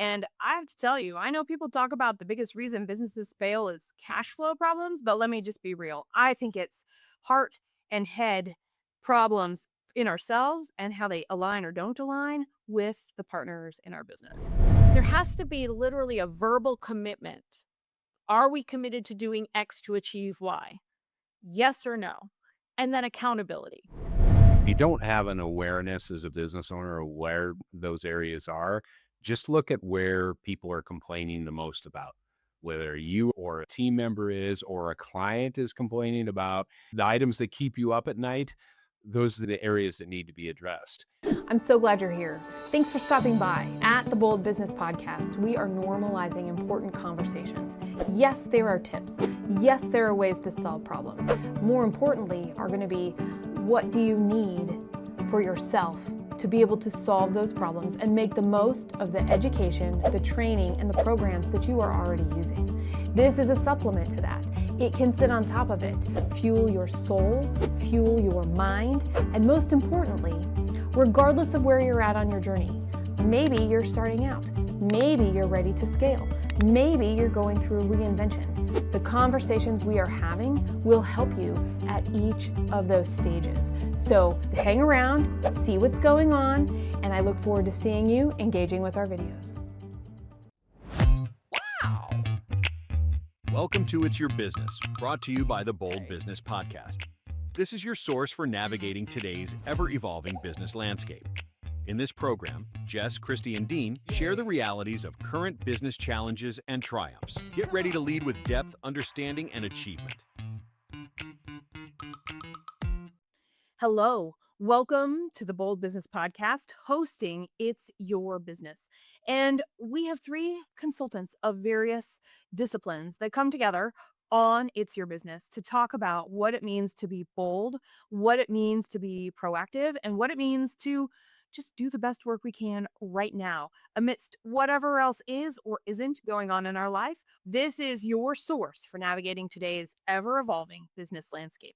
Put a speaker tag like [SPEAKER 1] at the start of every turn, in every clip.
[SPEAKER 1] And I have to tell you, I know people talk about the biggest reason businesses fail is cash flow problems, but let me just be real. I think it's heart and head problems in ourselves and how they align or don't align with the partners in our business.
[SPEAKER 2] There has to be literally a verbal commitment. Are we committed to doing X to achieve Y? Yes or no? And then accountability.
[SPEAKER 3] If you don't have an awareness as a business owner of where those areas are, just look at where people are complaining the most about. Whether you or a team member is, or a client is complaining about the items that keep you up at night, those are the areas that need to be addressed.
[SPEAKER 4] I'm so glad you're here. Thanks for stopping by. At the Bold Business Podcast, we are normalizing important conversations. Yes, there are tips. Yes, there are ways to solve problems. More importantly, are going to be, what do you need for yourself to be able to solve those problems and make the most of the education, the training, and the programs that you are already using. This is a supplement to that. It can sit on top of it, fuel your soul, fuel your mind, and most importantly, regardless of where you're at on your journey. Maybe you're starting out. Maybe you're ready to scale. Maybe you're going through a reinvention. The conversations we are having will help you at each of those stages. So hang around, see what's going on, and I look forward to seeing you engaging with our videos.
[SPEAKER 2] Wow.
[SPEAKER 5] Welcome to It's Your Business, brought to you by the Bold Business Podcast. This is your source for navigating today's ever-evolving business landscape. In this program, Jess, Christy, and Dean share the realities of current business challenges and triumphs. Get ready to lead with depth, understanding, and achievement.
[SPEAKER 1] Hello, welcome to the Bold Business Podcast, hosting It's Your Business. And we have three consultants of various disciplines that come together on It's Your Business to talk about what it means to be bold, what it means to be proactive, and what it means to just do the best work we can right now amidst whatever else is or isn't going on in our life. This is your source for navigating today's ever-evolving business landscape.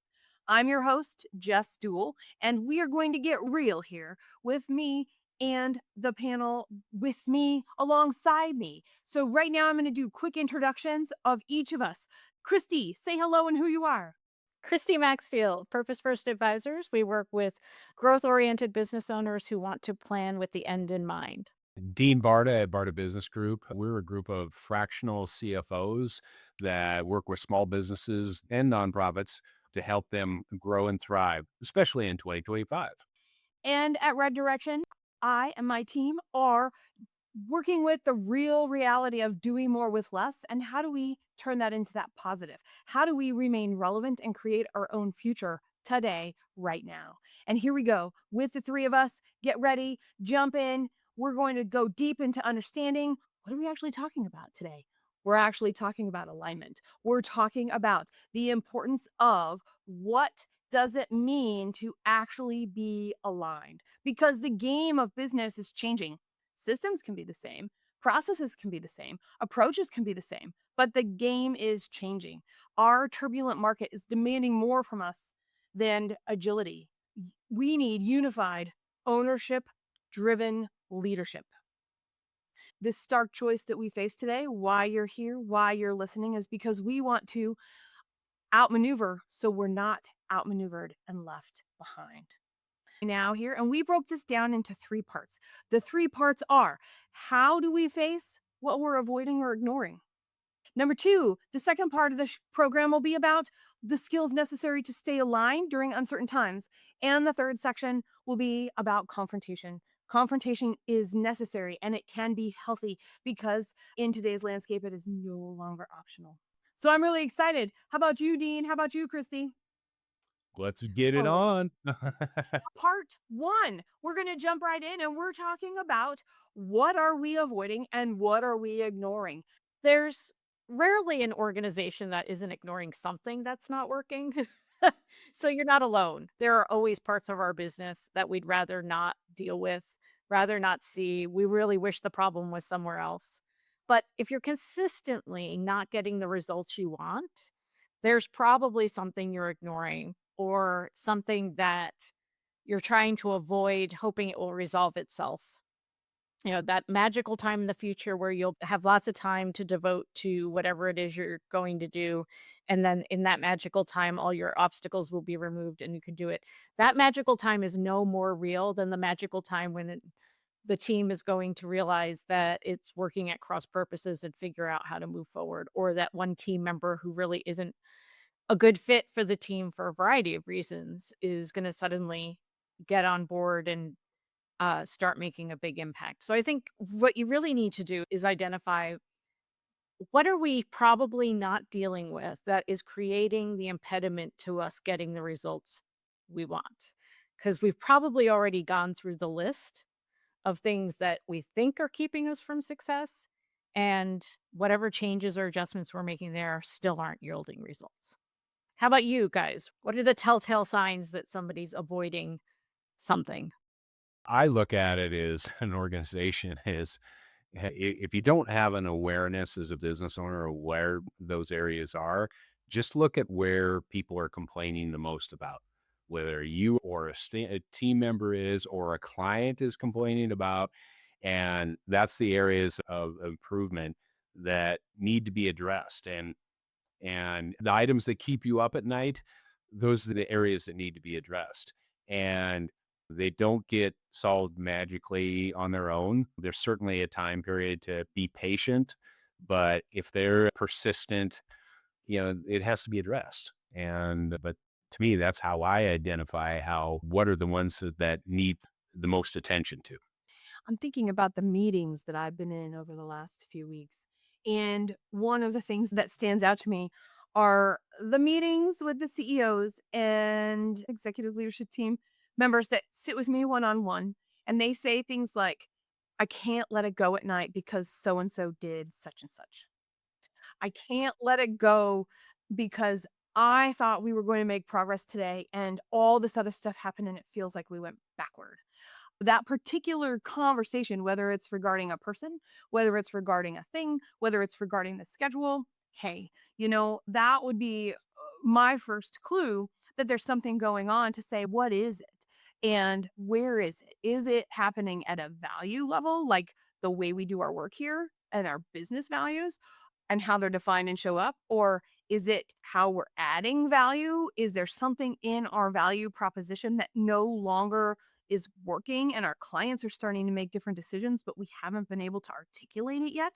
[SPEAKER 1] I'm your host, Jess Dewell, and we are going to get real here with me and the panel with me alongside me. So right now I'm going to do quick introductions of each of us. Christy, say hello and who you are.
[SPEAKER 2] Christy Maxfield, Purpose First Advisors. We work with growth-oriented business owners who want to plan with the end in mind.
[SPEAKER 3] Dean Barta at Barta Business Group. We're a group of fractional CFOs that work with small businesses and nonprofits to help them grow and thrive, especially in 2025.
[SPEAKER 1] And at Red Direction, I and my team are working with the real reality of doing more with less, and how do we turn that into that positive? How do we remain relevant and create our own future today, right now? And here we go with the three of us. Get ready, jump in. We're going to go deep into understanding what are we actually talking about today? We're actually talking about alignment. We're talking about the importance of what does it mean to actually be aligned? Because the game of business is changing. Systems can be the same, processes can be the same, approaches can be the same, but the game is changing. Our turbulent market is demanding more from us than agility. We need unified, outnership driven leadership. This stark choice that we face today, why you're here, why you're listening, is because we want to outmaneuver so we're not outmaneuvered and left behind. Now here, and we broke this down into three parts. The three parts are, how do we face what we're avoiding or ignoring? Number two, the second part of the program will be about the skills necessary to stay aligned during uncertain times. And the third section will be about confrontation. Confrontation is necessary and it can be healthy because in today's landscape, it is no longer optional. So I'm really excited. How about you, Dean? How about you, Christy?
[SPEAKER 3] Let's get it
[SPEAKER 1] Oh,
[SPEAKER 3] on.
[SPEAKER 1] part one, we're going to jump right in and we're talking about what are we avoiding and what are we ignoring.
[SPEAKER 2] There's rarely an organization that isn't ignoring something that's not working. So you're not alone. There are always parts of our business that we'd rather not deal with, rather not see. We really wish the problem was somewhere else. But if you're consistently not getting the results you want, there's probably something you're ignoring or something that you're trying to avoid, hoping it will resolve itself. That magical time in the future where you'll have lots of time to devote to whatever it is you're going to do. And then in that magical time, all your obstacles will be removed and you can do it. That magical time is no more real than the magical time when the team is going to realize that it's working at cross purposes and figure out how to move forward, or that one team member who really isn't a good fit for the team for a variety of reasons is going to suddenly get on board and start making a big impact. So I think what you really need to do is identify what are we probably not dealing with that is creating the impediment to us getting the results we want. Because we've probably already gone through the list of things that we think are keeping us from success. And whatever changes or adjustments we're making there still aren't yielding results. How about you guys? What are the telltale signs that somebody's avoiding something?
[SPEAKER 3] I look at it as an organization is if you don't have an awareness as a business owner of where those areas are, just look at where people are complaining the most about, whether you or a team member is or a client is complaining about. And that's the areas of improvement that need to be addressed. And the items that keep you up at night, those are the areas that need to be addressed. And they don't get solved magically on their own. There's certainly a time period to be patient, but if they're persistent, it has to be addressed. But to me, that's how I identify what are the ones that need the most attention to.
[SPEAKER 1] I'm thinking about the meetings that I've been in over the last few weeks. And one of the things that stands out to me are the meetings with the CEOs and executive leadership team members that sit with me one on one. And they say things like, I can't let it go at night because so and so did such and such. I can't let it go because I thought we were going to make progress today and all this other stuff happened and it feels like we went backward. That particular conversation, whether it's regarding a person, whether it's regarding a thing, whether it's regarding the schedule, hey, that would be my first clue that there's something going on to say, what is it? And where is it? Is it happening at a value level, like the way we do our work here and our business values and how they're defined and show up? Or is it how we're adding value? Is there something in our value proposition that no longer is working and our clients are starting to make different decisions, but we haven't been able to articulate it yet?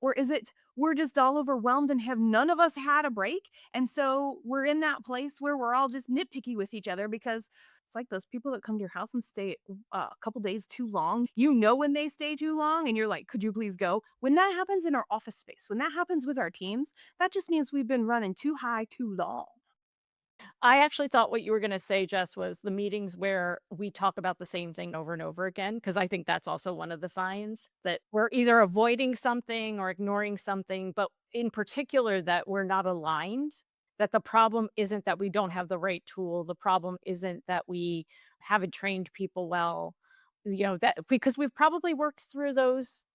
[SPEAKER 1] Or is it we're just all overwhelmed and have none of us had a break? And so we're in that place where we're all just nitpicky with each other because it's like those people that come to your house and stay a couple days too long. When they stay too long and you're like, could you please go? When that happens in our office space, when that happens with our teams, that just means we've been running too high too long.
[SPEAKER 2] I actually thought what you were gonna say, Jess, was the meetings where we talk about the same thing over and over again, because I think that's also one of the signs that we're either avoiding something or ignoring something, but in particular that we're not aligned, that the problem isn't that we don't have the right tool, the problem isn't that we haven't trained people well, that because we've probably worked through those.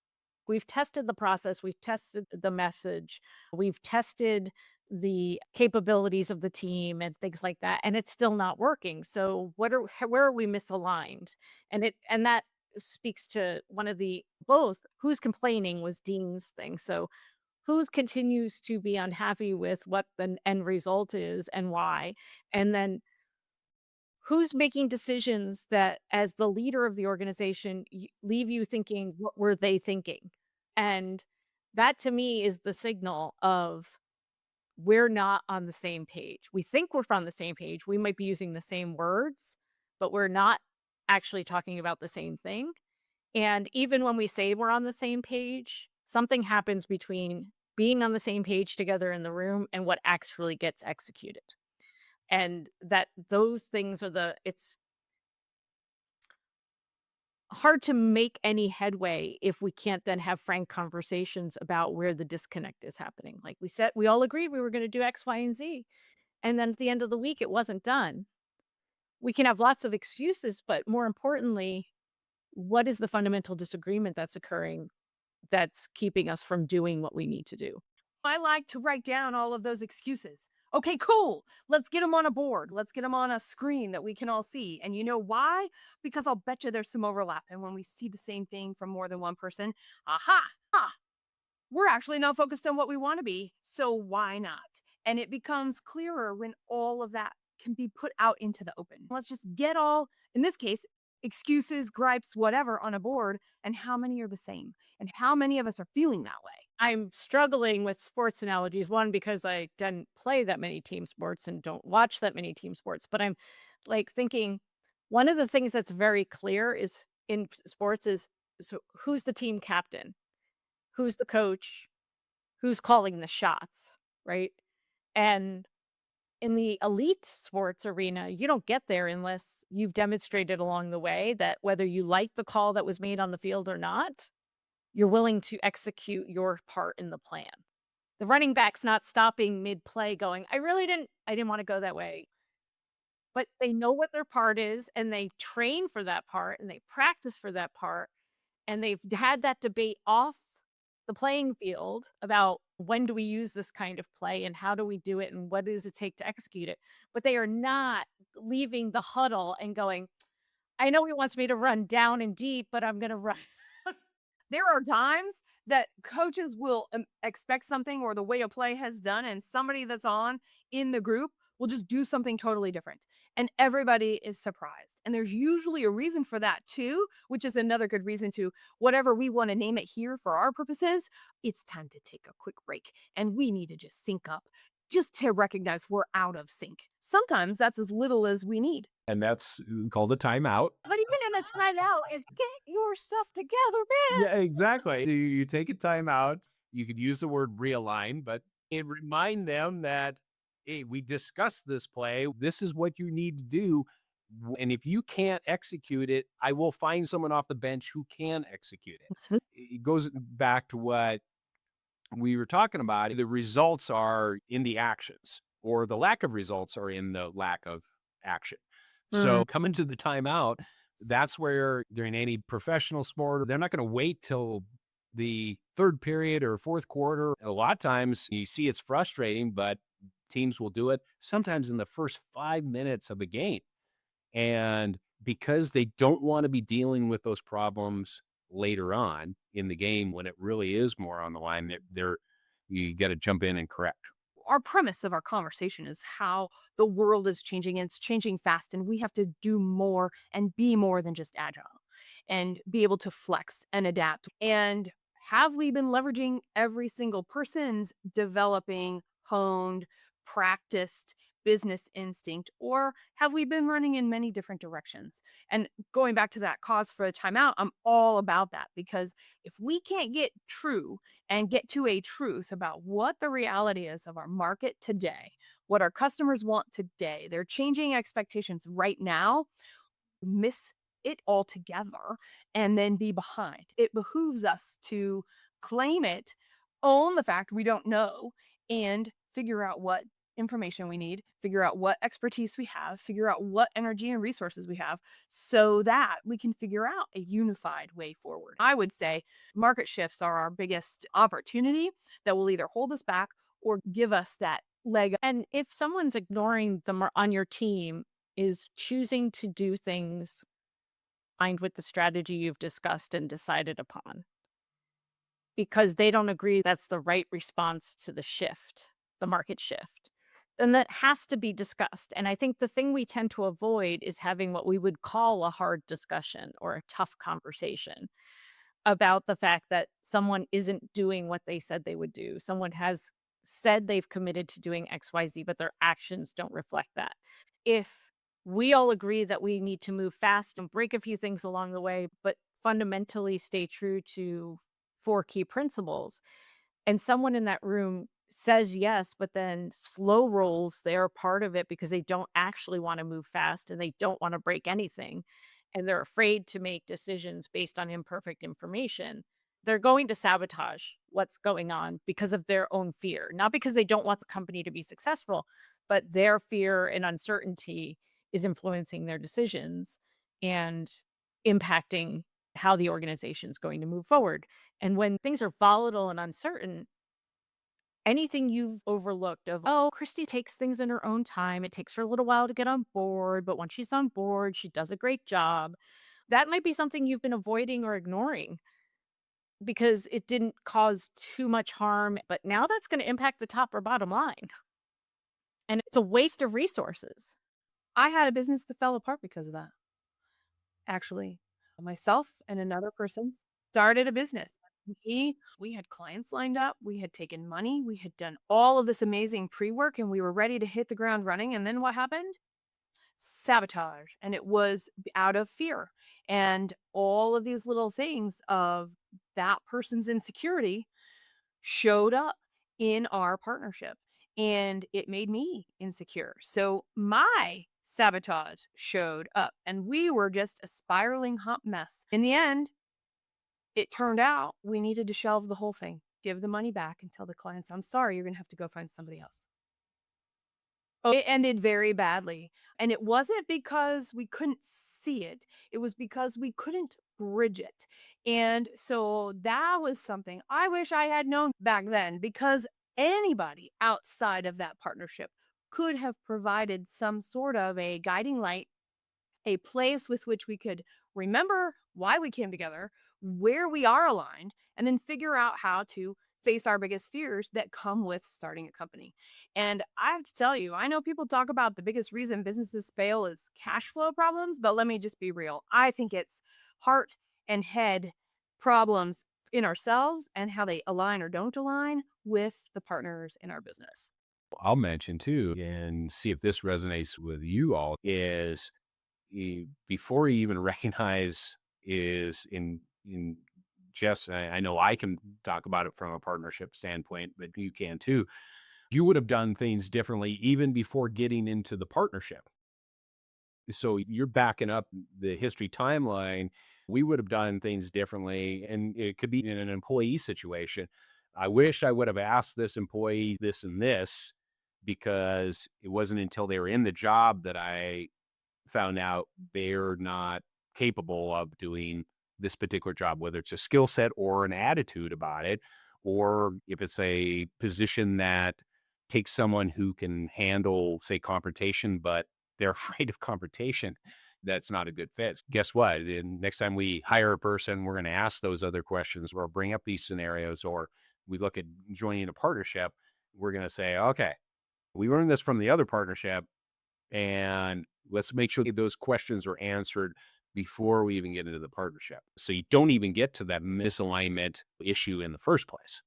[SPEAKER 2] We've tested the process, we've tested the message, we've tested the capabilities of the team and things like that, and it's still not working. So where are we misaligned? And that speaks to one of the both who's complaining was Dean's thing. So who continues to be unhappy with what the end result is and why? And then who's making decisions that as the leader of the organization leave you thinking what were they thinking? And that to me is the signal of we're not on the same page. We think we're on the same page. We might be using the same words, but we're not actually talking about the same thing. And even when we say we're on the same page, something happens between being on the same page together in the room and what actually gets executed. And that those things are it's hard to make any headway if we can't then have frank conversations about where the disconnect is happening. Like we said, we all agreed we were going to do X, Y, and Z. And then at the end of the week, it wasn't done. We can have lots of excuses, but more importantly, what is the fundamental disagreement that's occurring that's keeping us from doing what we need to do?
[SPEAKER 1] I like to write down all of those excuses. Okay, cool. Let's get them on a board. Let's get them on a screen that we can all see. And you know why? Because I'll bet you there's some overlap. And when we see the same thing from more than one person, aha, we're actually not focused on what we want to be. So why not? And it becomes clearer when all of that can be put out into the open. Let's just get all, in this case, excuses, gripes, whatever on a board, and how many are the same, and how many of us are feeling that way.
[SPEAKER 2] I'm struggling with sports analogies. One, because I didn't play that many team sports and don't watch that many team sports. But I'm like thinking one of the things that's very clear is in sports is, so who's the team captain? Who's the coach? Who's calling the shots, right? And in the elite sports arena, you don't get there unless you've demonstrated along the way that whether you like the call that was made on the field or not, you're willing to execute your part in the plan. The running back's not stopping mid-play going, I didn't want to go that way. But they know what their part is and they train for that part and they practice for that part. And they've had that debate off the playing field about when do we use this kind of play and how do we do it and what does it take to execute it. But they are not leaving the huddle and going, I know he wants me to run down and deep, but I'm going to run.
[SPEAKER 1] There are times that coaches will expect something or the way a play has done, and somebody that's on in the group will just do something totally different. And everybody is surprised. And there's usually a reason for that too, which is another good reason to whatever we want to name it here for our purposes. It's time to take a quick break and we need to just sync up just to recognize we're out of sync. Sometimes that's as little as we need.
[SPEAKER 3] And that's called a timeout.
[SPEAKER 2] But even in a timeout, is get your stuff together, man.
[SPEAKER 3] Yeah, exactly. You take a timeout. You could use the word realign, but and remind them that, hey, we discussed this play. This is what you need to do. And if you can't execute it, I will find someone off the bench who can execute it. It goes back to what we were talking about. The results are in the actions, or the lack of results are in the lack of action. So coming to the timeout, that's where during any professional sport, they're not going to wait till the third period or fourth quarter. A lot of times you see it's frustrating, but teams will do it sometimes in the first 5 minutes of a game. And because they don't want to be dealing with those problems later on in the game when it really is more on the line, you got to jump in and correct.
[SPEAKER 1] Our premise of our conversation is how the world is changing and it's changing fast and we have to do more and be more than just agile and be able to flex and adapt. And have we been leveraging every single person's developing, honed, practiced business instinct, or have we been running in many different directions? And going back to that cause for a timeout, I'm all about that because if we can't get true and get to a truth about what the reality is of our market today, what our customers want today, their changing expectations right now, miss it altogether and then be behind. It behooves us to claim it, own the fact we don't know, and figure out what information we need, figure out what expertise we have, figure out what energy and resources we have so that we can figure out a unified way forward. I would say market shifts are our biggest opportunity that will either hold us back or give us that leg.
[SPEAKER 2] And if someone's ignoring them on your team, is choosing to do things aligned with the strategy you've discussed and decided upon because they don't agree that's the right response to the shift, the market shift, then that has to be discussed. And I think the thing we tend to avoid is having what we would call a hard discussion or a tough conversation about the fact that someone isn't doing what they said they would do. Someone has said they've committed to doing XYZ, but their actions don't reflect that. If we all agree that we need to move fast and break a few things along the way, but fundamentally stay true to 4 key principles, and someone in that room says yes, but then slow rolls their part of it because they don't actually want to move fast and they don't want to break anything, and they're afraid to make decisions based on imperfect information, they're going to sabotage what's going on because of their own fear, not because they don't want the company to be successful, but their fear and uncertainty is influencing their decisions and impacting how the organization is going to move forward. And when things are volatile and uncertain, Anything you've overlooked of, oh, Christy takes things in her own time. It takes her a little while to get on board, but once she's on board, she does a great job. That might be something you've been avoiding or ignoring because it didn't cause too much harm, but now that's going to impact the top or bottom line. And it's a waste of resources.
[SPEAKER 1] I had a business that fell apart because of that. Actually, myself and another person started a business. We had clients lined up, we had taken money, we had done all of this amazing pre-work, and we were ready to hit the ground running. And then what happened? Sabotage. And it was out of fear. And all of these little things of that person's insecurity showed up in our partnership, and it made me insecure. So my sabotage showed up, and we were just a spiraling hot mess. In the end, it turned out we needed to shelve the whole thing, give the money back, and tell the clients, I'm sorry, you're going to have to go find somebody else. It ended very badly. And it wasn't because we couldn't see it, it was because we couldn't bridge it. And so that was something I wish I had known back then, because anybody outside of that partnership could have provided some sort of a guiding light, a place with which we could remember why we came together, where we are aligned, and then figure out how to face our biggest fears that come with starting a company. And I have to tell you, I know people talk about the biggest reason businesses fail is cash flow problems, but let me just be real. I think it's heart and head problems in ourselves and how they align or don't align with the partners in our business.
[SPEAKER 3] I'll mention too, and see if this resonates with you all, is before you even recognize is in Jess, I know I can talk about it from a partnership standpoint, but you can too. You would have done things differently even before getting into the partnership. So you're backing up the history timeline. We would have done things differently. And it could be in an employee situation. I wish I would have asked this employee this and this, because it wasn't until they were in the job that I found out they're not capable of doing this particular job, whether it's a skill set or an attitude about it, or if it's a position that takes someone who can handle, say, confrontation, but they're afraid of confrontation. That's not a good fit. Guess what? Next time we hire a person, we're going to ask those other questions or bring up these scenarios, or we look at joining a partnership. We're going to say, okay, we learned this from the other partnership, and let's make sure that those questions are answered before we even get into the partnership, so you don't even get to that misalignment issue in the first place.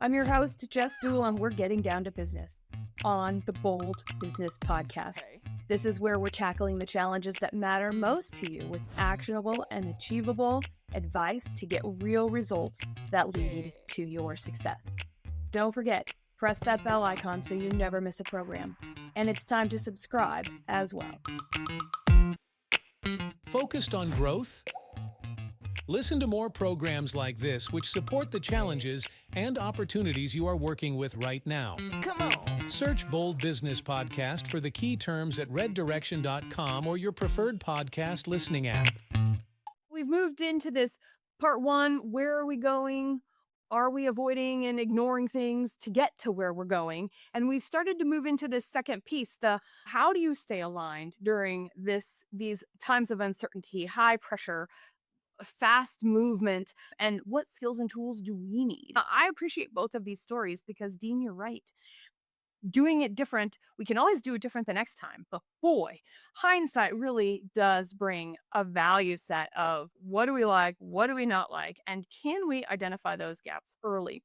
[SPEAKER 1] I'm your host, Jess Dewell, and we're getting down to business on the Bold Business Podcast. This is where we're tackling the challenges that matter most to you with actionable and achievable advice to get real results that lead to your success. Don't forget, press that bell icon so you never miss a program. And it's time to subscribe as well.
[SPEAKER 6] Focused on growth? Listen to more programs like this which support the challenges and opportunities you are working with right now. Come on! Search Bold Business Podcast for the key terms at reddirection.com or your preferred podcast listening app.
[SPEAKER 1] We've moved into this part one. Where are we going? Are we avoiding and ignoring things to get to where we're going? And we've started to move into this second piece, the how do you stay aligned during these times of uncertainty, high pressure, fast movement, and what skills and tools do we need? I appreciate both of these stories because, Dean, you're right. Doing it different, we can always do it different the next time. But boy, hindsight really does bring a value set of what do we like, what do we not like, and can we identify those gaps early?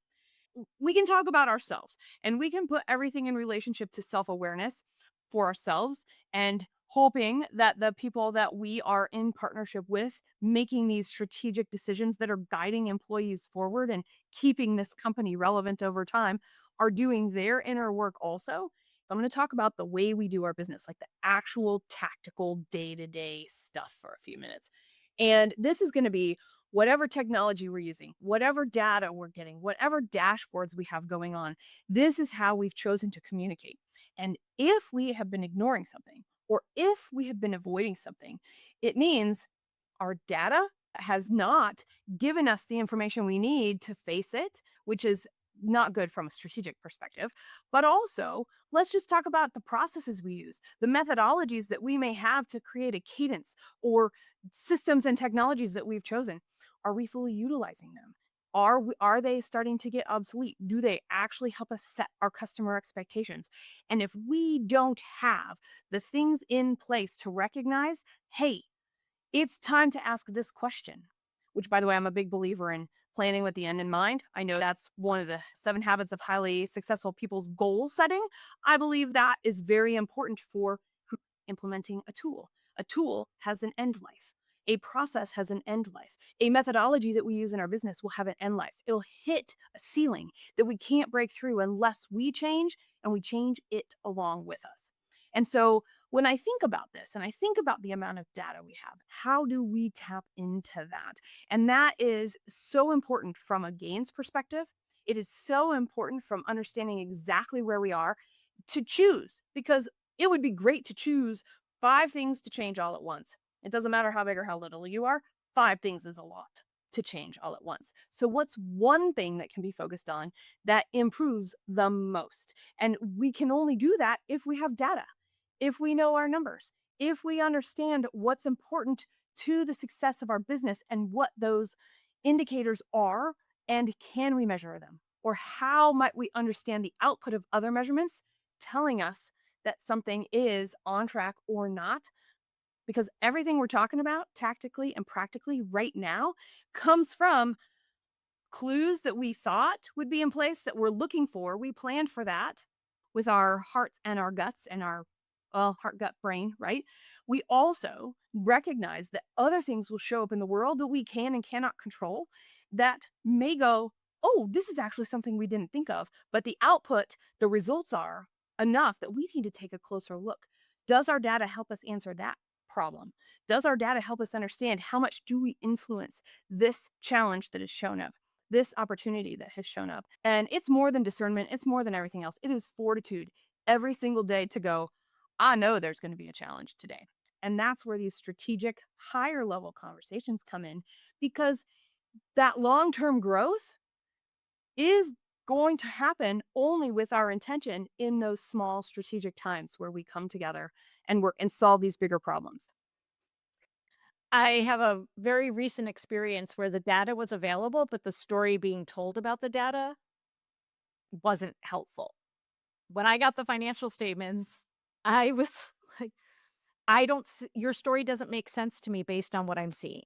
[SPEAKER 1] We can talk about ourselves, and we can put everything in relationship to self-awareness for ourselves, and hoping that the people that we are in partnership with, making these strategic decisions that are guiding employees forward and keeping this company relevant over time, are doing their inner work also. So I'm going to talk about the way we do our business, like the actual tactical day-to-day stuff, for a few minutes. And this is going to be whatever technology we're using, whatever data we're getting, whatever dashboards we have going on. This is how we've chosen to communicate. And if we have been ignoring something, or if we have been avoiding something, it means our data has not given us the information we need to face it, which is not good from a strategic perspective. But also, let's just talk about the processes we use, the methodologies that we may have to create a cadence, or systems and technologies that we've chosen. Are we fully utilizing them? Are they starting to get obsolete? Do they actually help us set our customer expectations? And if we don't have the things in place to recognize, hey, it's time to ask this question, which, by the way, I'm a big believer in planning with the end in mind. I know that's one of the 7 habits of highly successful people's goal setting. I believe that is very important for implementing a tool. A tool has an end life. A process has an end life. A methodology that we use in our business will have an end life. It'll hit a ceiling that we can't break through unless we change, and we change it along with us. And so when I think about this and I think about the amount of data we have, how do we tap into that? And that is so important from a gains perspective. It is so important from understanding exactly where we are to choose, because it would be great to choose 5 things to change all at once. It doesn't matter how big or how little you are, 5 things is a lot to change all at once. So, what's one thing that can be focused on that improves the most? And we can only do that if we have data, if we know our numbers, if we understand what's important to the success of our business and what those indicators are, and can we measure them? Or how might we understand the output of other measurements telling us that something is on track or not? Because everything we're talking about tactically and practically right now comes from clues that we thought would be in place that we're looking for. We planned for that with our hearts and our guts and our, well, heart, gut, brain, right? We also recognize that other things will show up in the world that we can and cannot control, that may go, oh, this is actually something we didn't think of, but the output, the results are enough that we need to take a closer look. Does our data help us answer that problem? Does our data help us understand how much do we influence this challenge that has shown up, this opportunity that has shown up? And it's more than discernment. It's more than everything else. It is fortitude every single day to go, I know there's going to be a challenge today. And that's where these strategic, higher level conversations come in, because that long-term growth is going to happen only with our intention in those small strategic times where we come together and work and solve these bigger problems.
[SPEAKER 2] I have a very recent experience where the data was available, but the story being told about the data wasn't helpful. When I got the financial statements, I was like, your story doesn't make sense to me based on what I'm seeing,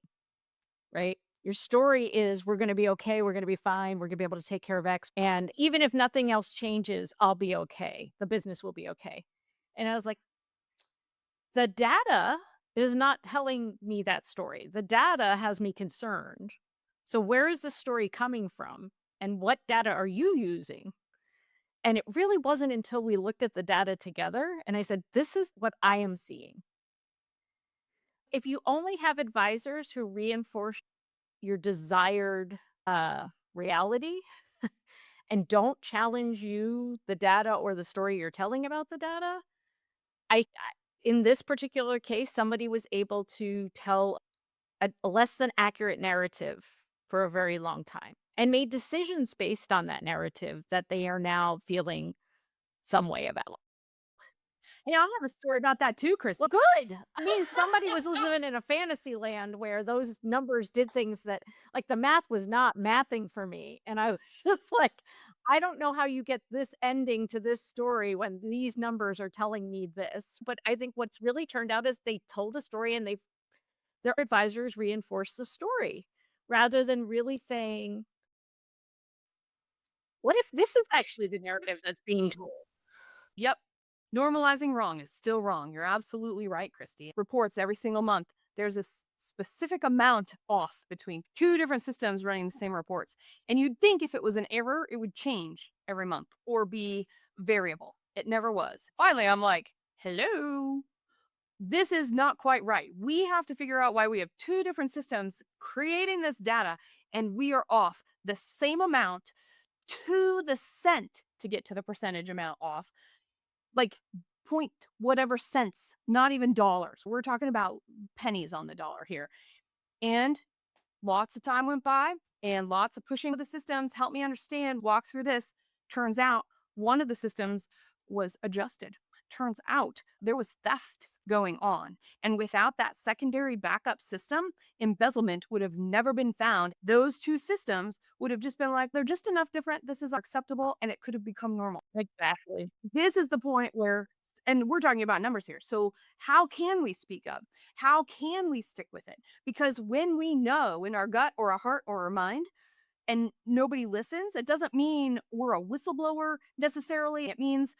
[SPEAKER 2] right? Your story is we're going to be okay. We're going to be fine. We're going to be able to take care of X. And even if nothing else changes, I'll be okay. The business will be okay. And I was like, the data is not telling me that story. The data has me concerned. So where is the story coming from? And what data are you using? And it really wasn't until we looked at the data together and I said, this is what I am seeing. If you only have advisors who reinforce your desired reality and don't challenge you, the data or the story you're telling about the data, in this particular case, somebody was able to tell a less than accurate narrative for a very long time and made decisions based on that narrative that they are now feeling some way about.
[SPEAKER 1] I have a story about that too, Chris.
[SPEAKER 2] Well, good. I mean, somebody was living in a fantasy land where those numbers did things that, like, the math was not mathing for me. And I was just like, I don't know how you get this ending to this story when these numbers are telling me this. But I think what's really turned out is they told a story and their advisors reinforced the story rather than really saying, what if this is actually the narrative that's being told?
[SPEAKER 1] Yep. Normalizing wrong is still wrong. You're absolutely right, Christy. Reports every single month. There's a specific amount off between 2 different systems running the same reports. And you'd think if it was an error, it would change every month or be variable. It never was. Finally, I'm like, hello, this is not quite right. We have to figure out why we have 2 different systems creating this data and we are off the same amount to the cent to get to the percentage amount off. Like point whatever cents, not even dollars. We're talking about pennies on the dollar here. And Lots of time went by and lots of pushing of the systems. Help me understand, walk through this. Turns out one of the systems was adjusted. Turns out there was theft going on. And without that secondary backup system, embezzlement would have never been found. Those two systems would have just been like, they're just enough different. This is acceptable. And it could have become normal.
[SPEAKER 2] Exactly.
[SPEAKER 1] This is the point where, and we're talking about numbers here. So, how can we speak up? How can we stick with it? Because when we know in our gut or our heart or our mind, and nobody listens, it doesn't mean we're a whistleblower necessarily. It means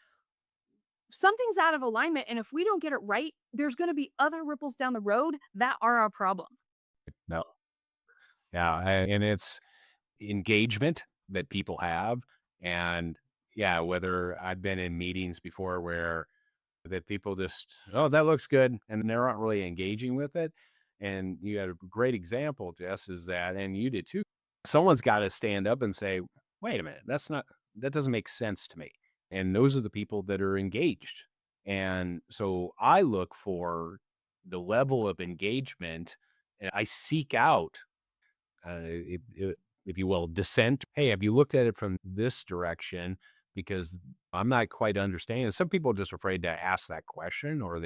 [SPEAKER 1] something's out of alignment. And if we don't get it right, there's going to be other ripples down the road that are our problem.
[SPEAKER 3] No. Yeah. And it's engagement that people have. And yeah, whether I've been in meetings before where that people just, oh, that looks good. And they're not really engaging with it. And you had a great example, Jess, is that, and you did too. Someone's got to stand up and say, wait a minute, that doesn't make sense to me. And those are the people that are engaged. And so I look for the level of engagement and I seek out, if you will, dissent. Hey, have you looked at it from this direction? Because I'm not quite understanding. Some people are just afraid to ask that question, or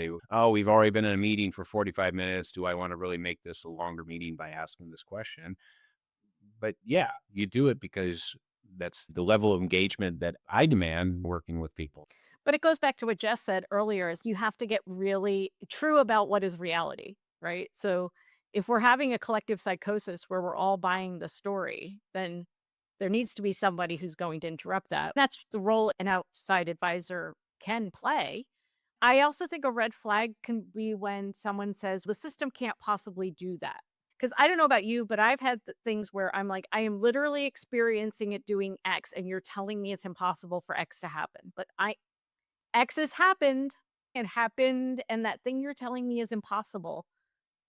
[SPEAKER 3] we've already been in a meeting for 45 minutes. Do I want to really make this a longer meeting by asking this question? But yeah, you do it because that's the level of engagement that I demand working with people.
[SPEAKER 2] But it goes back to what Jess said earlier is you have to get really true about what is reality, right? So if we're having a collective psychosis where we're all buying the story, then there needs to be somebody who's going to interrupt that. That's the role an outside advisor can play. I also think a red flag can be when someone says the system can't possibly do that. Because I don't know about you, but I've had things where I'm like, I am literally experiencing it doing X, and you're telling me it's impossible for X to happen. But X has happened and happened, and that thing you're telling me is impossible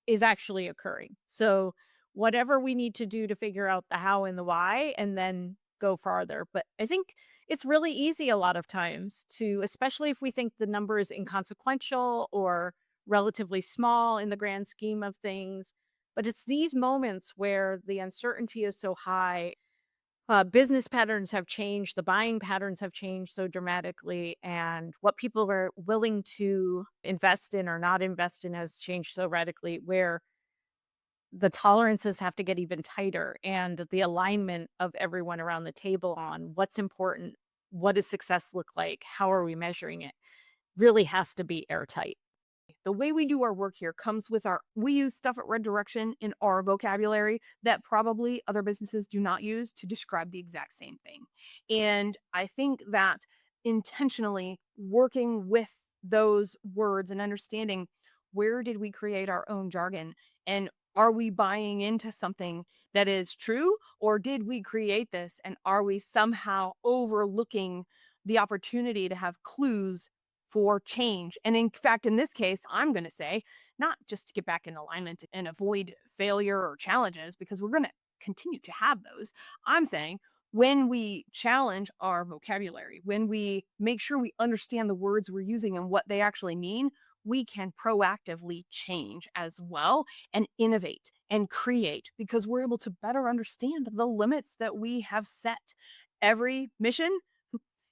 [SPEAKER 2] is actually occurring. So whatever we need to do to figure out the how and the why, and then go farther. But I think it's really easy a lot of times to, especially if we think the number is inconsequential or relatively small in the grand scheme of things. But it's these moments where the uncertainty is so high. Business patterns have changed, the buying patterns have changed so dramatically, and what people are willing to invest in or not invest in has changed so radically, where the tolerances have to get even tighter, and the alignment of everyone around the table on what's important, what does success look like, how are we measuring it, really has to be airtight.
[SPEAKER 1] The way we do our work here comes with we use stuff at Red Direction in our vocabulary that probably other businesses do not use to describe the exact same thing. And I think that intentionally working with those words and understanding, where did we create our own jargon, and are we buying into something that is true, or did we create this and are we somehow overlooking the opportunity to have clues for change? And in fact, in this case, I'm going to say not just to get back in alignment and avoid failure or challenges, because we're going to continue to have those. I'm saying when we challenge our vocabulary, when we make sure we understand the words we're using and what they actually mean, we can proactively change as well and innovate and create, because we're able to better understand the limits that we have set. Every mission,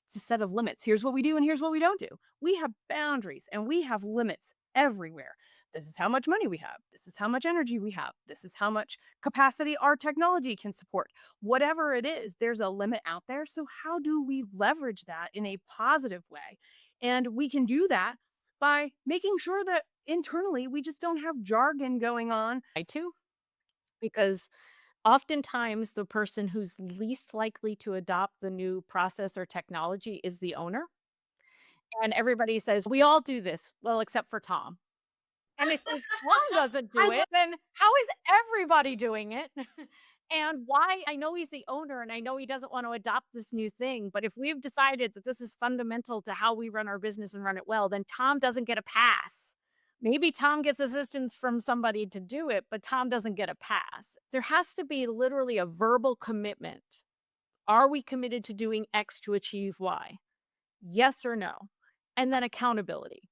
[SPEAKER 1] it's a set of limits. Here's what we do and here's what we don't do. We have boundaries and we have limits everywhere. This is how much money we have. This is how much energy we have. This is how much capacity our technology can support. Whatever it is, there's a limit out there. So how do we leverage that in a positive way? And we can do that by making sure that internally we just don't have jargon going on.
[SPEAKER 2] I too, because oftentimes the person who's least likely to adopt the new process or technology is the owner. And everybody says, we all do this. Well, except for Tom. And if Tom doesn't do it, then how is everybody doing it? And why? I know he's the owner and I know he doesn't want to adopt this new thing. But if we've decided that this is fundamental to how we run our business and run it well, then Tom doesn't get a pass. Maybe Tom gets assistance from somebody to do it, but Tom doesn't get a pass. There has to be literally a verbal commitment. Are we committed to doing X to achieve Y? Yes or no? And then accountability.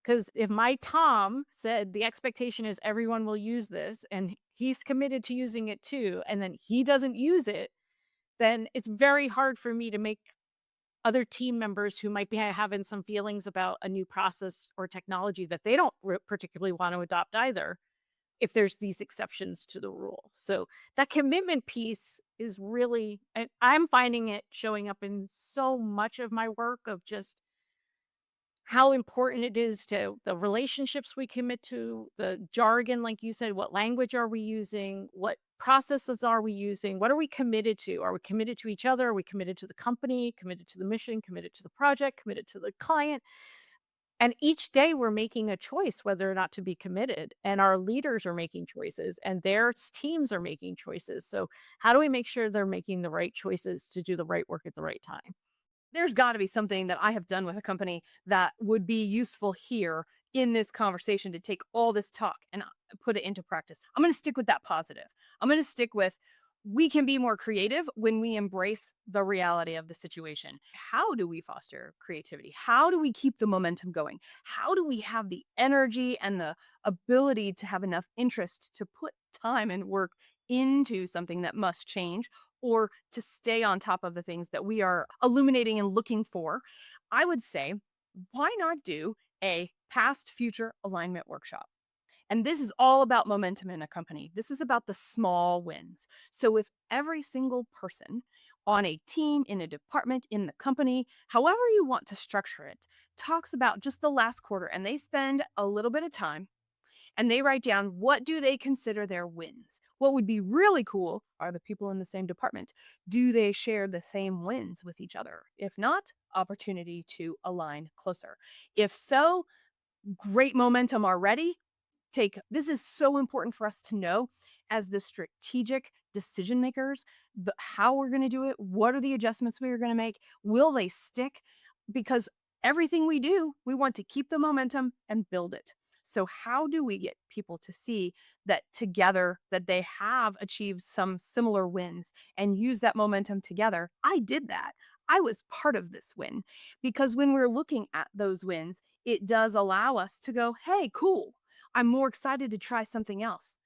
[SPEAKER 2] Because if my Tom said the expectation is everyone will use this and he's committed to using it too, and then he doesn't use it, then it's very hard for me to make other team members who might be having some feelings about a new process or technology that they don't particularly want to adopt either, if there's these exceptions to the rule. So that commitment piece is really, and I'm finding it showing up in so much of my work of just how important it is to the relationships we commit to, the jargon, like you said, what language are we using? What processes are we using? What are we committed to? Are we committed to each other? Are we committed to the company, committed to the mission, committed to the project, committed to the client? And each day we're making a choice whether or not to be committed. And our leaders are making choices and their teams are making choices. So, how do we make sure they're making the right choices to do the right work at the right time?
[SPEAKER 1] There's got to be something that I have done with a company that would be useful here in this conversation to take all this talk and put it into practice. I'm going to stick with that positive. I'm going to stick with we can be more creative when we embrace the reality of the situation. How do we foster creativity? How do we keep the momentum going? How do we have the energy and the ability to have enough interest to put time and work into something that must change or to stay on top of the things that we are illuminating and looking for? I would say, why not do a past future alignment workshop? And this is all about momentum in a company. This is about the small wins. So if every single person on a team, in a department, in the company, however you want to structure it, talks about just the last quarter and they spend a little bit of time and they write down what do they consider their wins. What would be really cool are the people in the same department. Do they share the same wins with each other? If not, opportunity to align closer. If so, great momentum already. This is so important for us to know as the strategic decision makers, how we're going to do it, what are the adjustments we are going to make, will they stick? Because everything we do, we want to keep the momentum and build it. So how do we get people to see that together that they have achieved some similar wins and use that momentum together? I did that. I was part of this win because when we're looking at those wins, it does allow us to go, hey, cool. I'm more excited to try something else.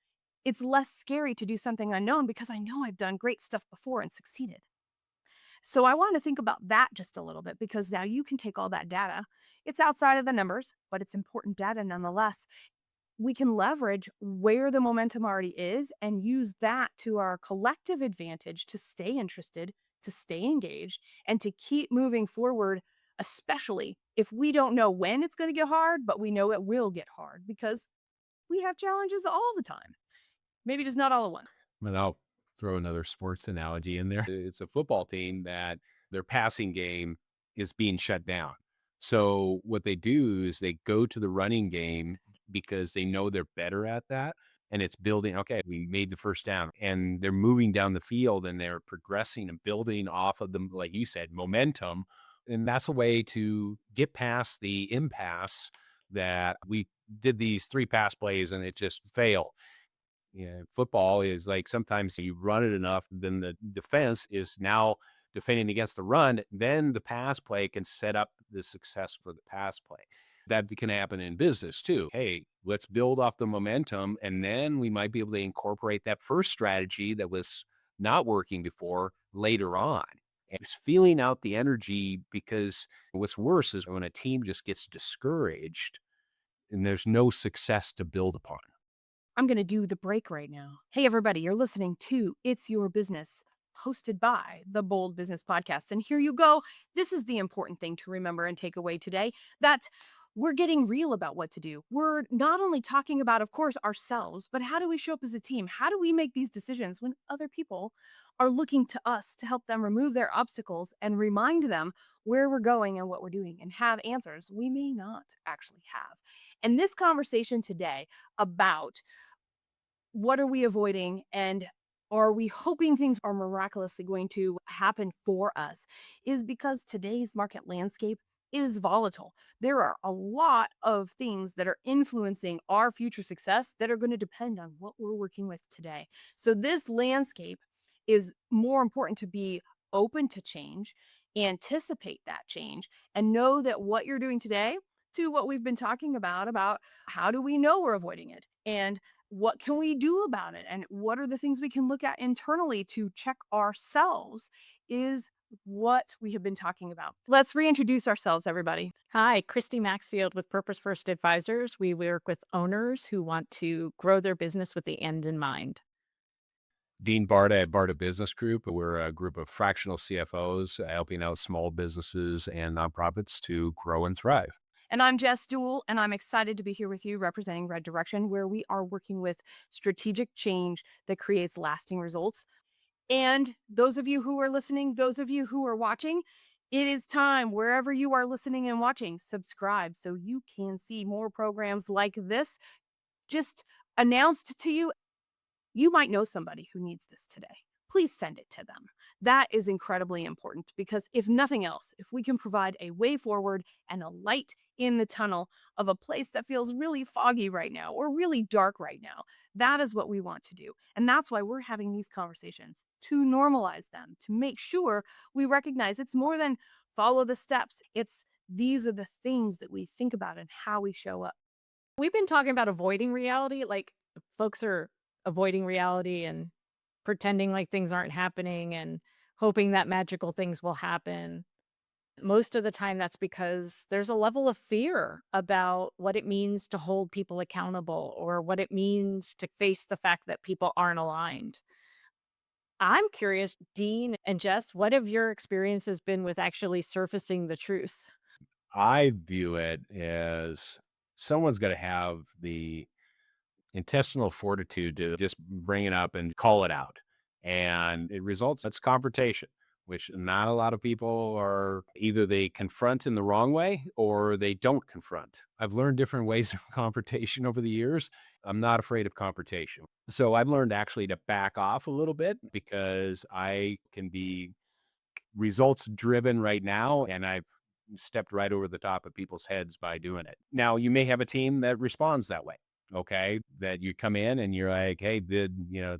[SPEAKER 1] It's less scary to do something unknown because I know I've done great stuff before and succeeded. So I want to think about that just a little bit because now you can take all that data. It's outside of the numbers, but it's important data nonetheless. We can leverage where the momentum already is and use that to our collective advantage to stay interested, to stay engaged, and to keep moving forward, especially if we don't know when it's going to get hard, but we know it will get hard because we have challenges all the time. Maybe just not all at once.
[SPEAKER 3] And I'll throw another sports analogy in there. It's a football team that their passing game is being shut down. So what they do is they go to the running game because they know they're better at that. And it's building, okay, we made the first down and they're moving down the field and they're progressing and building off of them, like you said, momentum. And that's a way to get past the impasse that we did these 3 pass plays and it just failed. Yeah, football is like sometimes you run it enough, then the defense is now defending against the run. Then the pass play can set up the success for the pass play. That can happen in business too. Hey, let's build off the momentum, and then we might be able to incorporate that first strategy that was not working before later on. And it's feeling out the energy because what's worse is when a team just gets discouraged and there's no success to build upon.
[SPEAKER 1] I'm going to do the break right now. Hey, everybody, you're listening to It's Your Business, hosted by the Bold Business Podcast. And here you go. This is the important thing to remember and take away today, that we're getting real about what to do. We're not only talking about, of course, ourselves, but how do we show up as a team? How do we make these decisions when other people are looking to us to help them remove their obstacles and remind them where we're going and what we're doing and have answers we may not actually have. And this conversation today about what are we avoiding and are we hoping things are miraculously going to happen for us is because today's market landscape is volatile. There are a lot of things that are influencing our future success that are going to depend on what we're working with today. So this landscape is more important to be open to change, anticipate that change, and know that what you're doing today to what we've been talking about how do we know we're avoiding it and what can we do about it and what are the things we can look at internally to check ourselves is what we have been talking about. Let's reintroduce ourselves, everybody.
[SPEAKER 2] Hi, Christy Maxfield with Purpose First Advisors. We work with owners who want to grow their business with the end in mind.
[SPEAKER 3] Dean Barta at Barta Business Group. We're a group of fractional CFOs helping out small businesses and nonprofits to grow and thrive.
[SPEAKER 1] And I'm Jess Dewell, and I'm excited to be here with you representing Red Direction, where we are working with strategic change that creates lasting results. And those of you who are listening, those of you who are watching, it is time, wherever you are listening and watching, subscribe so you can see more programs like this just announced to you. You might know somebody who needs this today. Please send it to them. That is incredibly important because if nothing else, if we can provide a way forward and a light in the tunnel of a place that feels really foggy right now or really dark right now, that is what we want to do. And that's why we're having these conversations to normalize them, to make sure we recognize it's more than follow the steps. It's these are the things that we think about and how we show up.
[SPEAKER 2] We've been talking about avoiding reality, like folks are avoiding reality and pretending like things aren't happening and hoping that magical things will happen. Most of the time, that's because there's a level of fear about what it means to hold people accountable or what it means to face the fact that people aren't aligned. I'm curious, Dean and Jess, what have your experiences been with actually surfacing the truth?
[SPEAKER 3] I view it as someone's got to have the intestinal fortitude to just bring it up and call it out. And it results, it's confrontation, which not a lot of people are either they confront in the wrong way or they don't confront. I've learned different ways of confrontation over the years. I'm not afraid of confrontation. So I've learned actually to back off a little bit because I can be results driven right now. And I've stepped right over the top of people's heads by doing it. Now, you may have a team that responds that way. Okay, that you come in and you're like, hey,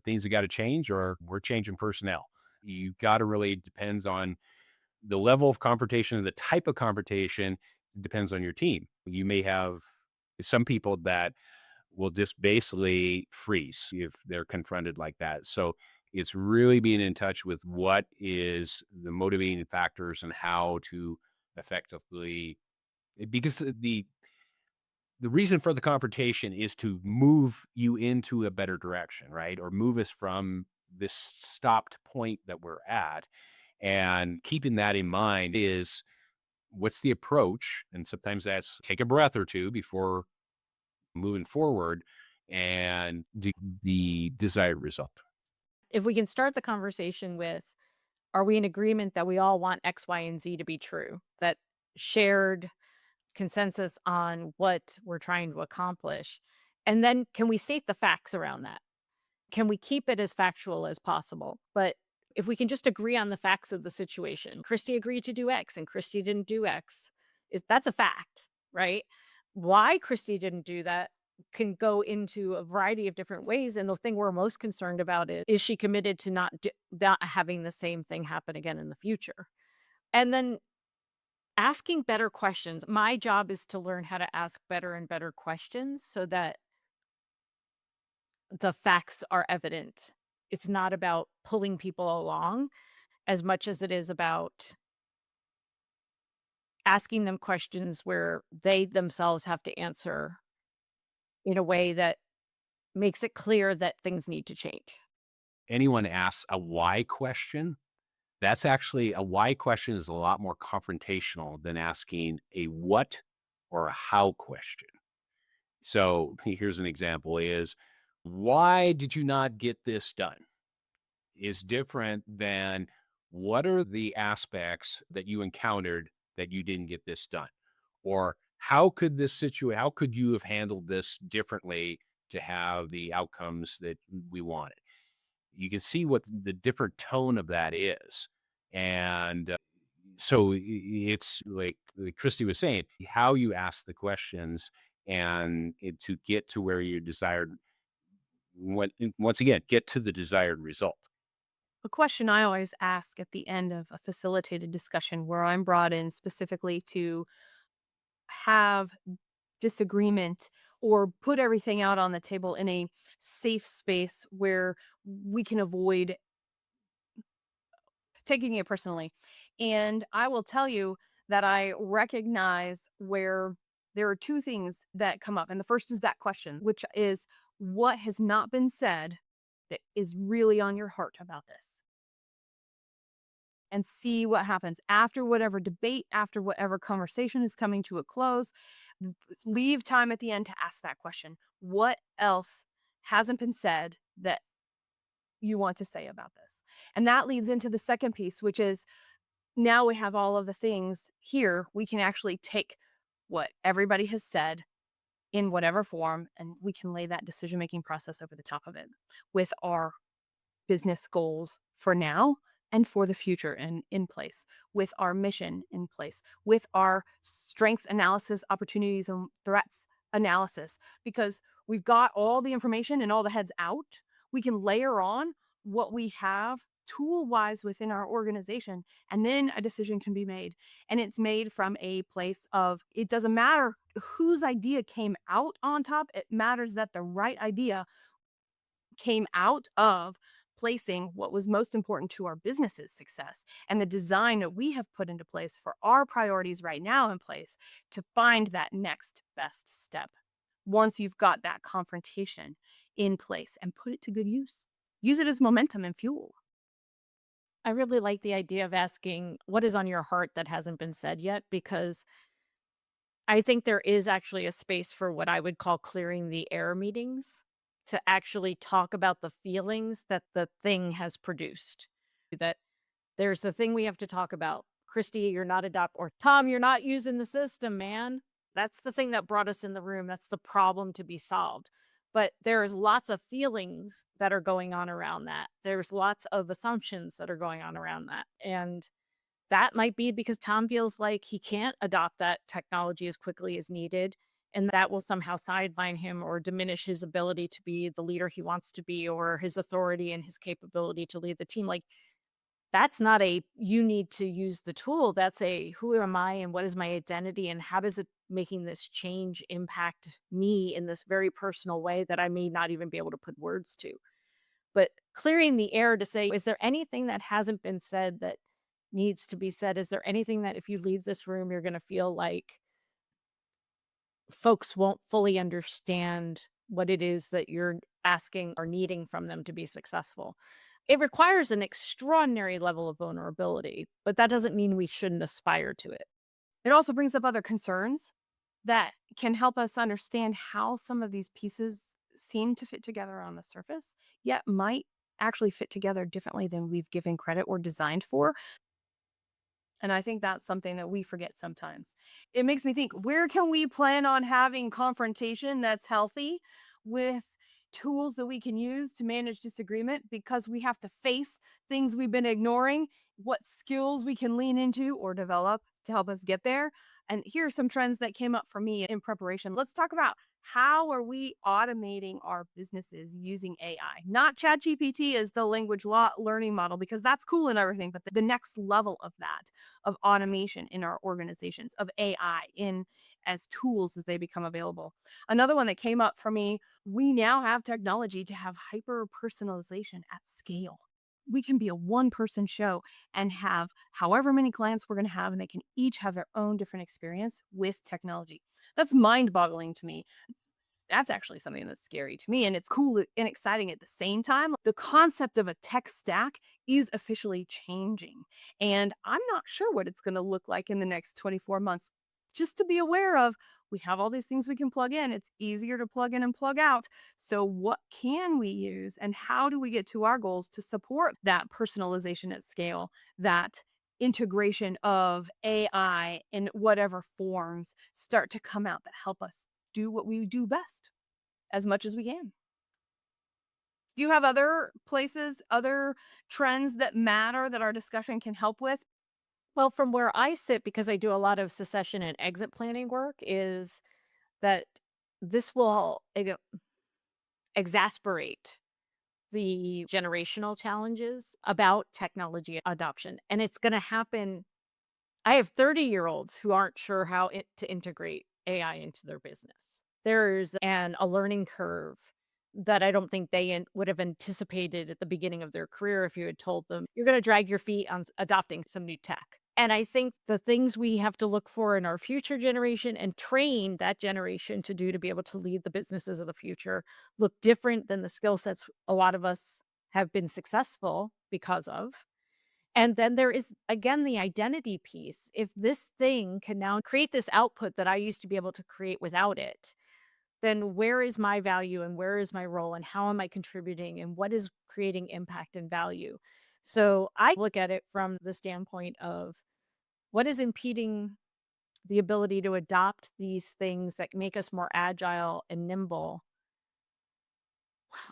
[SPEAKER 3] things have got to change, or we're changing personnel. You got to really depends on the level of confrontation and the type of confrontation depends on your team. You may have some people that will just basically freeze if they're confronted like that. So it's really being in touch with what is the motivating factors and how to effectively, because the reason for the confrontation is to move you into a better direction, right? Or move us from this stopped point that we're at. And keeping that in mind is what's the approach? And sometimes that's take a breath or two before moving forward and the desired result.
[SPEAKER 2] If we can start the conversation with, are we in agreement that we all want X, Y, and Z to be true? That shared consensus on what we're trying to accomplish. And then can we state the facts around that? Can we keep it as factual as possible? But if we can just agree on the facts of the situation, Christy agreed to do X and Christy didn't do X, that's a fact, right? Why Christy didn't do that can go into a variety of different ways. And the thing we're most concerned about is she committed to not having the same thing happen again in the future? And then asking better questions. My job is to learn how to ask better and better questions so that the facts are evident. It's not about pulling people along as much as it is about asking them questions where they themselves have to answer in a way that makes it clear that things need to change.
[SPEAKER 3] Anyone asks a why question, that's actually a why question is a lot more confrontational than asking a what or a how question. So here's an example is why did you not get this done? Is different than what are the aspects that you encountered that you didn't get this done? Or how could how could you have handled this differently to have the outcomes that we wanted? You can see what the different tone of that is. And so it's like Christy was saying, how you ask the questions and to get to where you desired, once again, get to the desired result.
[SPEAKER 1] A question I always ask at the end of a facilitated discussion where I'm brought in specifically to have disagreement or put everything out on the table in a safe space where we can avoid taking it personally. And I will tell you that I recognize where there are two things that come up. And the first is that question, which is what has not been said that is really on your heart about this? And see what happens after whatever debate, after whatever conversation is coming to a close. Leave time at the end to ask that question. What else hasn't been said that you want to say about this? And that leads into the second piece, which is now we have all of the things here. We can actually take what everybody has said in whatever form, and we can lay that decision making process over the top of it with our business goals for now and for the future and in place, with our mission in place, with our strengths analysis, opportunities and threats analysis, because we've got all the information and all the heads out. We can layer on what we have tool wise within our organization, and then a decision can be made. And it's made from a place of it doesn't matter whose idea came out on top, it matters that the right idea came out of placing what was most important to our business's success and the design that we have put into place for our priorities right now in place to find that next best step. Once you've got that confrontation in place and put it to good use, use it as momentum and fuel.
[SPEAKER 2] I really like the idea of asking what is on your heart that hasn't been said yet, because I think there is actually a space for what I would call clearing the air meetings to actually talk about the feelings that the thing has produced. That there's the thing we have to talk about. Christy, you're not or Tom, you're not using the system, man. That's the thing that brought us in the room. That's the problem to be solved. But there's lots of feelings that are going on around that. There's lots of assumptions that are going on around that. And that might be because Tom feels like he can't adopt that technology as quickly as needed, and that will somehow sideline him or diminish his ability to be the leader he wants to be, or his authority and his capability to lead the team. Like, that's not a you need to use the tool. That's a who am I and what is my identity and how does it making this change impact me in this very personal way that I may not even be able to put words to. But clearing the air to say, is there anything that hasn't been said that needs to be said? Is there anything that if you leave this room, you're going to feel like folks won't fully understand what it is that you're asking or needing from them to be successful? It requires an extraordinary level of vulnerability, but that doesn't mean we shouldn't aspire to it.
[SPEAKER 1] It also brings up other concerns that can help us understand how some of these pieces seem to fit together on the surface, yet might actually fit together differently than we've given credit or designed for. And I think that's something that we forget sometimes. It makes me think, where can we plan on having confrontation that's healthy with tools that we can use to manage disagreement, because we have to face things we've been ignoring, what skills we can lean into or develop to help us get there. And here are some trends that came up for me in preparation. Let's talk about how are we automating our businesses using AI? Not ChatGPT as the language learning model, because that's cool and everything, but the next level of that, of automation in our organizations, of AI in as tools as they become available. Another one that came up for me, we now have technology to have hyper personalization at scale. We can be a one person show and have however many clients we're going to have, and they can each have their own different experience with technology. That's mind boggling to me. That's actually something that's scary to me, and it's cool and exciting at the same time. The concept of a tech stack is officially changing, and I'm not sure what it's going to look like in the next 24 months. Just to be aware of, we have all these things we can plug in. It's easier to plug in and plug out. So what can we use and how do we get to our goals to support that personalization at scale, that integration of AI in whatever forms start to come out that help us do what we do best as much as we can? Do you have other places, other trends that matter that our discussion can help with?
[SPEAKER 2] Well, from where I sit, because I do a lot of succession and exit planning work, is that this will exasperate the generational challenges about technology adoption. And it's going to happen. I have 30-year-olds who aren't sure how to integrate AI into their business. There's a learning curve that I don't think they would have anticipated at the beginning of their career if you had told them, you're going to drag your feet on adopting some new tech. And I think the things we have to look for in our future generation and train that generation to do to be able to lead the businesses of the future look different than the skill sets a lot of us have been successful because of. And then there is, again, the identity piece. If this thing can now create this output that I used to be able to create without it, then where is my value and where is my role and how am I contributing and what is creating impact and value? So I look at it from the standpoint of what is impeding the ability to adopt these things that make us more agile and nimble?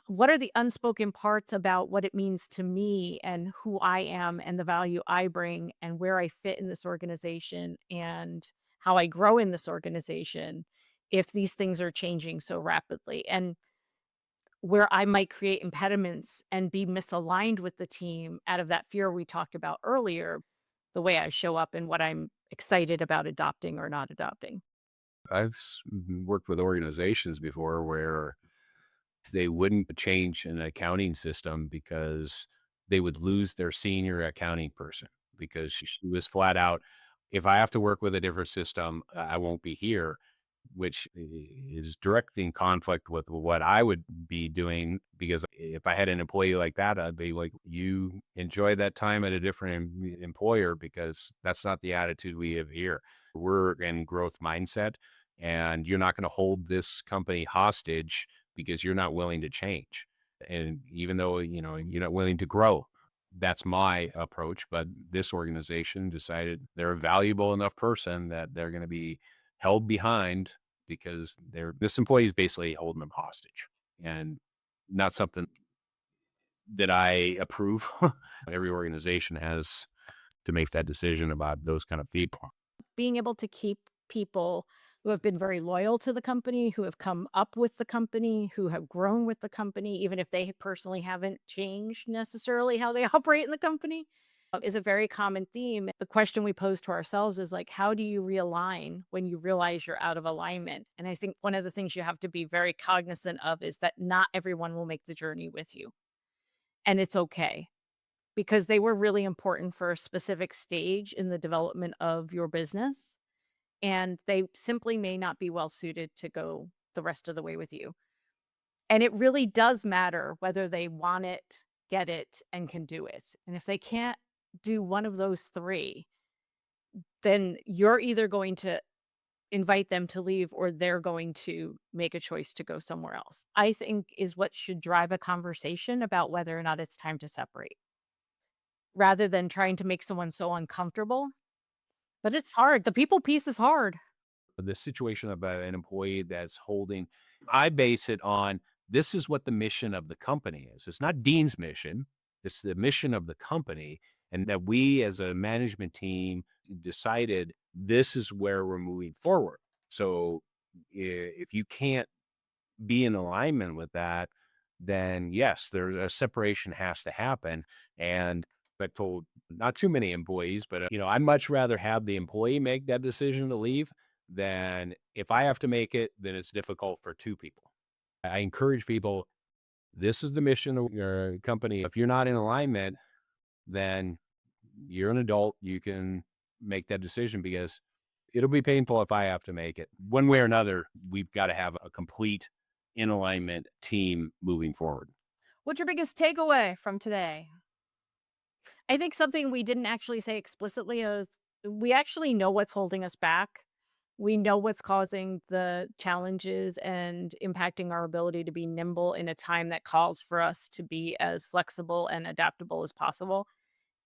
[SPEAKER 2] What are the unspoken parts about what it means to me and who I am and the value I bring and where I fit in this organization and how I grow in this organization if these things are changing so rapidly? And where I might create impediments and be misaligned with the team out of that fear we talked about earlier, the way I show up and what I'm excited about adopting or not adopting.
[SPEAKER 3] Worked with organizations before where they wouldn't change an accounting system because they would lose their senior accounting person because she was flat out, if I have to work with a different system, I won't be here, which is directly in conflict with what I would be doing. Because if I had an employee like that, I'd be like, you enjoy that time at a different employer because that's not the attitude we have here. We're in growth mindset and you're not going to hold this company hostage because you're not willing to change. And even though, you're not willing to grow, that's my approach. But this organization decided they're a valuable enough person that they're going to be held behind because this employee is basically holding them hostage and not something that I approve. Every organization has to make that decision about those kind of people.
[SPEAKER 2] Being able to keep people who have been very loyal to the company, who have come up with the company, who have grown with the company, even if they personally haven't changed necessarily how they operate in the company, is a very common theme. The question we pose to ourselves is like, how do you realign when you realize you're out of alignment? And I think one of the things you have to be very cognizant of is that not everyone will make the journey with you. And it's okay because they were really important for a specific stage in the development of your business. And they simply may not be well suited to go the rest of the way with you. And it really does matter whether they want it, get it, and can do it. And if they can't do one of those three, then you're either going to invite them to leave or they're going to make a choice to go somewhere else. I think is what should drive a conversation about whether or not it's time to separate rather than trying to make someone so uncomfortable. But it's hard. The people piece is hard.
[SPEAKER 3] The situation of an employee that's holding, I base it on this is what the mission of the company is. It's not Dean's mission, it's the mission of the company. And that we as a management team decided this is where we're moving forward. So if you can't be in alignment with that, then yes, there's a separation has to happen. And I told not too many employees, but I'd much rather have the employee make that decision to leave than if I have to make it, then it's difficult for two people. I encourage people, this is the mission of your company. If you're not in alignment, then you're an adult. You can make that decision because it'll be painful if I have to make it. One way or another, we've got to have a complete in alignment team moving forward.
[SPEAKER 1] What's your biggest takeaway from today?
[SPEAKER 2] I think something we didn't actually say explicitly is we actually know what's holding us back. We know what's causing the challenges and impacting our ability to be nimble in a time that calls for us to be as flexible and adaptable as possible.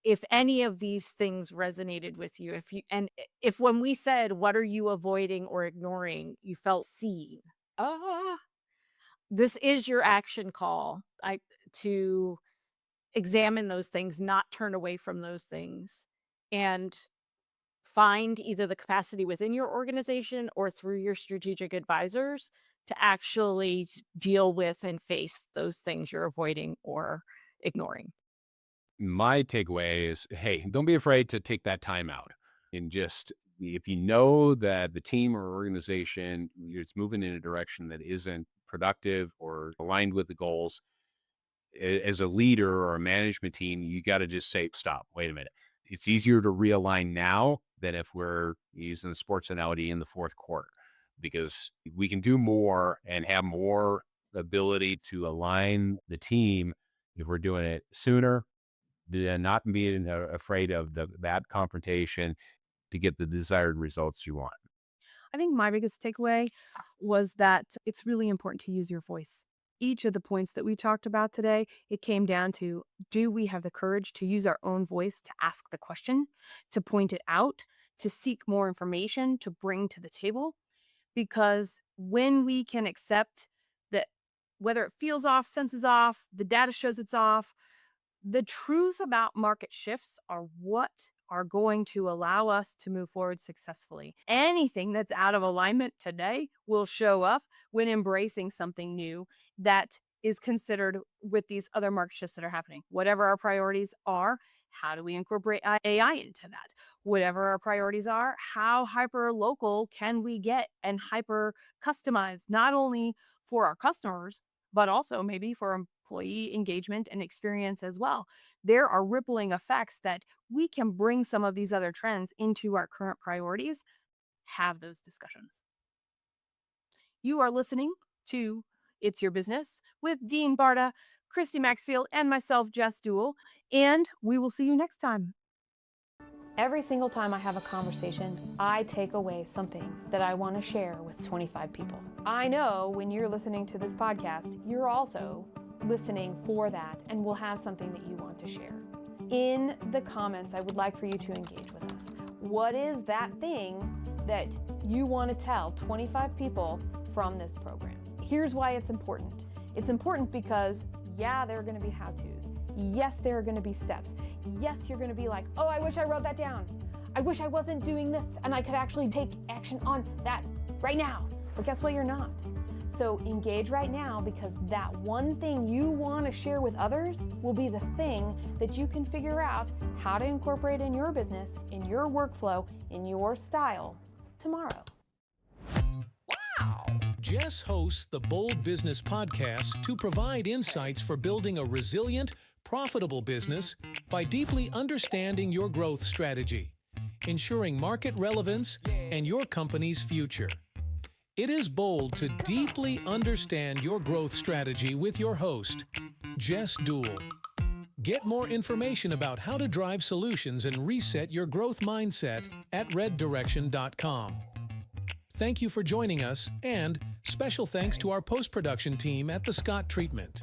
[SPEAKER 2] If any of these things resonated with you, if when we said, what are you avoiding or ignoring, you felt seen, ah, this is your action call to examine those things, not turn away from those things, and find either the capacity within your organization or through your strategic advisors to actually deal with and face those things you're avoiding or ignoring.
[SPEAKER 3] My takeaway is, hey, don't be afraid to take that time out. And just if you know that the team or organization is moving in a direction that isn't productive or aligned with the goals, as a leader or a management team, you got to just say, stop, wait a minute. It's easier to realign now than if we're using the sports analogy in the fourth quarter, because we can do more and have more ability to align the team if we're doing it sooner, than not being afraid of that confrontation to get the desired results you want.
[SPEAKER 1] I think my biggest takeaway was that it's really important to use your voice. Each of the points that we talked about today, it came down to, do we have the courage to use our own voice to ask the question, to point it out, to seek more information, to bring to the table? Because when we can accept that whether it feels off, senses off, the data shows it's off, the truth about market shifts are what are going to allow us to move forward successfully. Anything that's out of alignment today will show up when embracing something new that is considered with these other market shifts that are happening. Whatever our priorities are, how do we incorporate AI into that? Whatever our priorities are, how hyper local can we get and hyper customized, not only for our customers, but also maybe for employee engagement and experience as well. There are rippling effects that we can bring some of these other trends into our current priorities, have those discussions. You are listening to It's Your Business with Dean Barta, Christy Maxfield, and myself, Jess Dewell, and we will see you next time.
[SPEAKER 4] Every single time I have a conversation, I take away something that I want to share with 25 people. I know when you're listening to this podcast, you're also listening for that and will have something that you want to share. In the comments, I would like for you to engage with us. What is that thing that you want to tell 25 people from this program? Here's why it's important. It's important because, yeah, there are going to be how-tos. Yes, there are going to be steps. Yes, you're going to be like, oh, I wish I wrote that down. I wish I wasn't doing this and I could actually take action on that right now. But guess what? You're not. So engage right now, because that one thing you want to share with others will be the thing that you can figure out how to incorporate in your business, in your workflow, in your style tomorrow.
[SPEAKER 6] Wow! Jess hosts the Bold Business Podcast to provide insights for building a resilient, profitable business by deeply understanding your growth strategy, ensuring market relevance, and your company's future. It is bold to deeply understand your growth strategy with your host, Jess Dewell. Get more information about how to drive solutions and reset your growth mindset at reddirection.com. Thank you for joining us, and special thanks to our post-production team at The Scott Treatment.